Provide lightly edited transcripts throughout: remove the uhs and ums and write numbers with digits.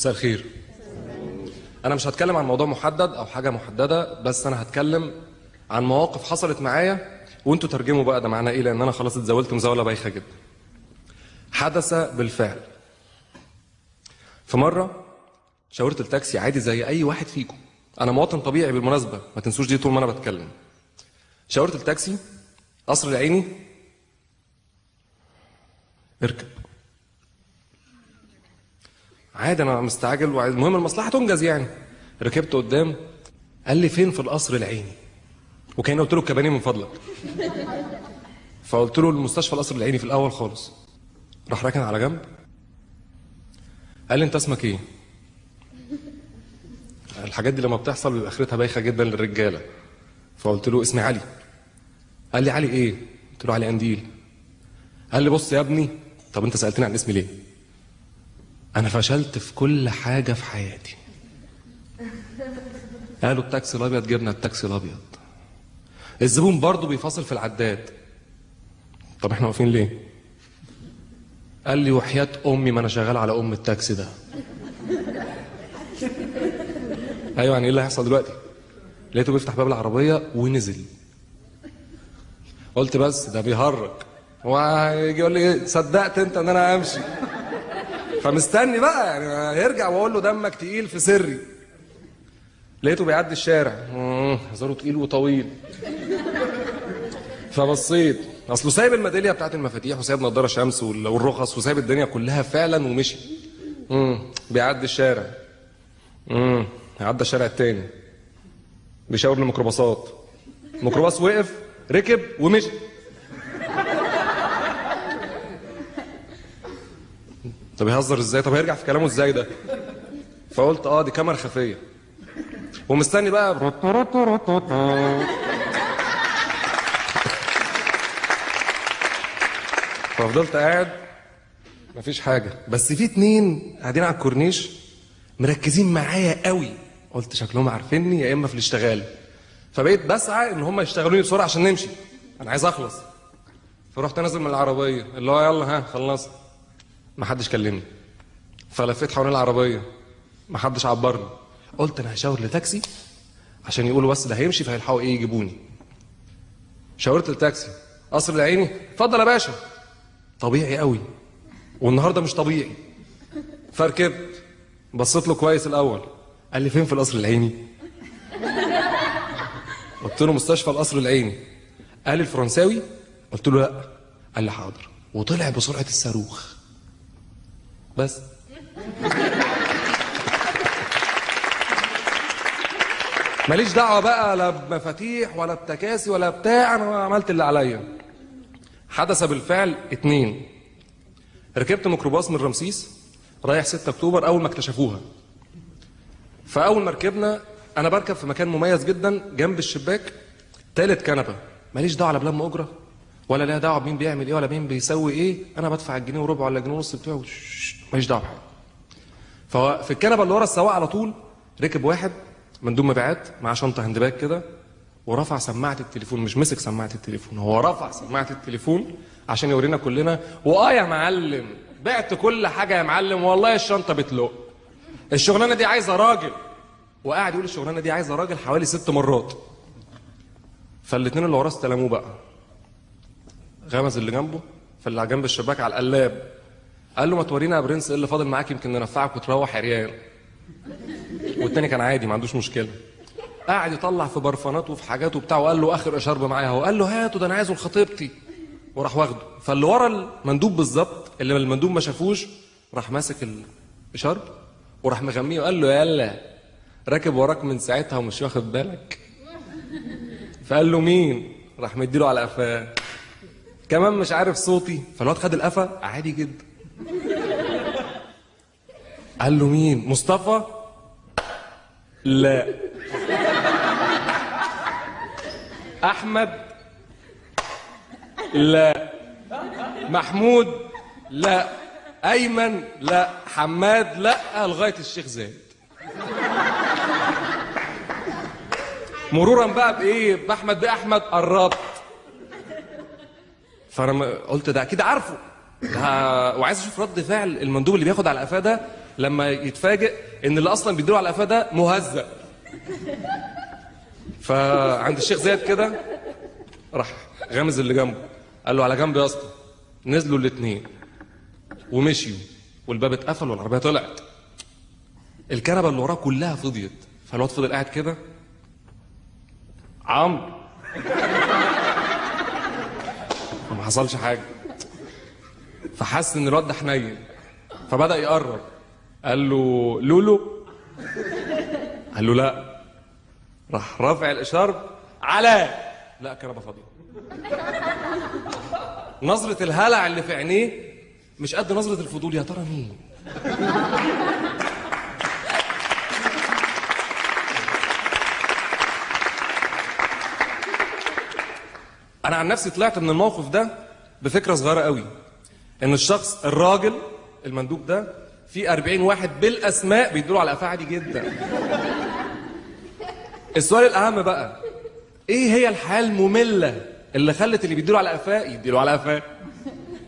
مساء الخير. انا مش هتكلم عن موضوع محدد او حاجه محدده، بس انا هتكلم عن مواقف حصلت معايا وانتوا ترجموا بقى ده معناه ايه، لان انا خلاص اتزاولت مزاوله بايخه جدا. حدث بالفعل. في مره شاورت التاكسي عادي زي اي واحد فيكم، انا مواطن طبيعي بالمناسبه، ما تنسوش دي طول ما انا بتكلم. شاورت التاكسي قصر العيني، اركب عادي، انا مستعجل وعايز المهم المصلحه تنجز يعني. ركبت قدام، قال لي فين في القصر العيني؟ وكان قلت له الكبانيه من فضلك. فقلت له المستشفى القصر العيني في الاول خالص. راح راكن على جنب، قال لي انت اسمك ايه؟ الحاجات دي لما بتحصل بيبقى اخرتها بايخه جدا للرجاله. فقلت له اسمي علي. قال لي علي ايه؟ قلت له علي قنديل. قال لي بص يا ابني، طب انت سالتني عن اسمي ليه؟ انا فشلت في كل حاجه في حياتي. قالوا التاكسي الابيض، جبنا التاكسي الابيض. الزبون برضه بيفاصل في العداد. طب احنا واقفين ليه؟ قال لي وحياة امي ما انا شغال على ام التاكسي ده. ايوه يعني ايه اللي هيحصل دلوقتي؟ لقيته بيفتح باب العربيه ونزل. قلت بس ده بيهرج، هو هيجي يقول لي صدقت انت ان انا امشي؟ فمستني بقى يعني هيرجع واقول له دمك تقيل في سري. لقيته بيعدي الشارع، هزاره تقيل وطويل. فبصيت، اصله سايب الميداليه بتاعت المفاتيح وسايب نضاره شمس والرخص وسايب الدنيا كلها فعلا ومشي. بيعدي الشارع. عدى الشارع التاني، بيشاور للميكروباصات. الميكروباص وقف، ركب ومشي. طب يهزر ازاي؟ طب هيرجع في كلامه ازاي ده؟ فقلت دي كاميرا خفيه. ومستني بقى. ففضلت قاعد مفيش حاجه، بس في اتنين قاعدين على الكورنيش مركزين معايا قوي. قلت شكلهم عارفيني يا اما في الاشتغال. فبقيت بسعى ان هم يشتغلوني بسرعه عشان نمشي، انا عايز اخلص. فرحت نازل من العربيه اللي هو يلا ها خلصت. ما حدش كلمني. فلفيت حوالين العربيه، ما حدش عبرني. قلت انا هشاور لتاكسي عشان يقولوا بس ده هيمشي فهيلحقوا ايه يجيبوني. شاورت التاكسي قصر العيني، اتفضل يا باشا. طبيعي قوي، والنهارده مش طبيعي. فركبت، بصيت له كويس الاول. قال لي فين في القصر العيني؟ قلت له مستشفى القصر العيني. قال لي الفرنساوي؟ قلت له لا. قال لي حاضر، وطلع بسرعه الصاروخ. بس ماليش دعوه بقى لا بمفاتيح ولا بتكاسي ولا بتاع، انا عملت اللي عليا. حدث بالفعل 2. ركبت ميكروباص من رمسيس رايح 6 اكتوبر اول ما اكتشفوها. فاول ما ركبنا، انا بركب في مكان مميز جدا جنب الشباك، تالت كنبه. ماليش دعوه لا بلم اجره ولا ليها دعوه بمين بيعمل ايه ولا مين بيسوي ايه، انا بدفع الجنيه وربع ولا جنيه ونص بتوعي، ماليش دعوه بحاجه. ففي الكنبه اللي ورا السواق على طول ركب واحد مندوب مبيعات مع شنطه هاند باج كده، ورفع سماعه التليفون. مش مسك سماعه التليفون، هو رفع سماعه التليفون عشان يورينا كلنا. يا معلم بعت كل حاجه يا معلم، والله الشنطه بتلق، الشغلانه دي عايزه راجل. وقاعد يقول الشغلانه دي عايزه راجل حوالي 6 مرات. فالاتنين اللي وراه استلموه بقى. غمز اللي جنبه فاللي جنب الشباك على القلاب، قال له ما تورينا يا برنس ايه اللي فاضل معاك يمكن ننفعك وتروح عريان. والتاني كان عادي ما عندوش مشكله. قاعد يطلع في برفانات وفي حاجات وبتاع، وقال له اخر اشارب معايا اهو. قال له هاته ده انا عايزه لخطيبتي. وراح واخده. فاللي ورا المندوب بالظبط اللي المندوب ما شافوش، راح ماسك الاشارب وراح مغميه وقال له يلا راكب وراك من ساعتها ومش واخد بالك. فقال له مين؟ راح مديله على قفاه. كمان مش عارف صوتي. فالواد خد القفا عادي جدا. قال له مين؟ مصطفى؟ لا. احمد؟ لا. محمود؟ لا. ايمن؟ لا. حماد؟ لا. لغايه الشيخ زايد. مرورا بقى بايه؟ باحمد بيه احمد قربت. فانا قلت ده اكيد عارفه ده، وعايز اشوف رد فعل المندوب اللي بياخد على قفاه ده لما يتفاجئ ان اللي اصلا بيديله على قفاه ده مهزأ. فعند الشيخ زايد كده راح غامز اللي جنبه قال له على جنب يا اسطى. نزلوا الاثنين ومشيوا والباب اتقفل والعربيه طلعت. الكنبه اللي وراه كلها فضيت، فالواد فضل قاعد كده. عمرو ما حصلش حاجه. فحس ان الواد ده حنين فبدأ يقرب. قال له لولو؟ قال له لا. راح رافع الاشارب على لا كنبه فاضيه. نظرة الهلع اللي في عينيه مش قد نظرة الفضول، يا ترى مين؟ انا عن نفسي طلعت من الموقف ده بفكرة صغيرة قوي، ان الشخص الراجل المندوب ده في 40 واحد بالاسماء بيدلوا على قفاه عادي جدا. السؤال الاهم بقى، ايه هي الحياه الممله اللي خلت اللي بيدلوا على قفاه يدلوا على قفاه؟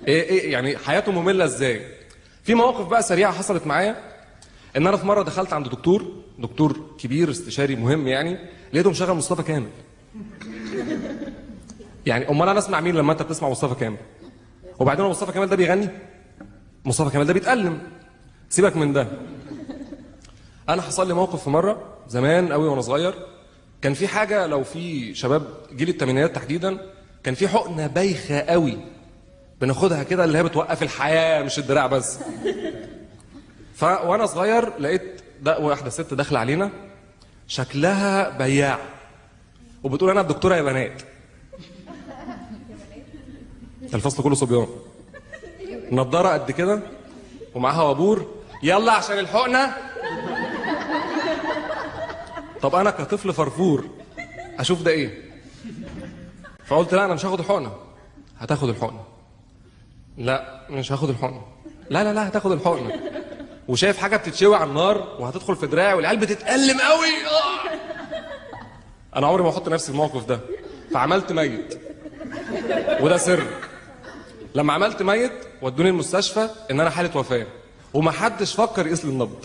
ايه يعني حياته ممله ازاي؟ في مواقف بقى سريعه حصلت معايا. ان انا في مره دخلت عند دكتور كبير استشاري مهم يعني، لقيته مشغل مصطفى كامل. يعني امال انا اسمع مين لما انت بتسمع مصطفى كامل؟ وبعدين هو مصطفى كامل ده بيغني؟ مصطفى كامل ده بيتألم. سيبك من ده. انا حصل لي موقف في مره زمان قوي وانا صغير، كان في حاجه، لو في شباب جيل الثمانينات تحديدا، كان في حقنه بايخه قوي بناخدها كده اللي هي بتوقف الحياه مش الدراع بس. وانا صغير لقيت واحده ست داخله علينا شكلها بياع وبتقول انا الدكتوره يا بنات. الفصل كله صبيان، نضاره قد كده ومعاها وابور، يلا عشان الحقنه. طب انا كطفل فرفور اشوف ده ايه؟ فقلت لا انا مش هاخد الحقنه. هتاخد الحقنه؟ لا مش هاخد الحقنه. لا هتاخد الحقنه. وشايف حاجه بتتشوي على النار وهتدخل في دراعي والعيال بتتألم قوي. انا عمري ما احط نفسي في الموقف ده، فعملت ميت. وده سر. لما عملت ميت ودوني المستشفى ان انا حاله وفاه، ومحدش فكر يقيس لي النبض.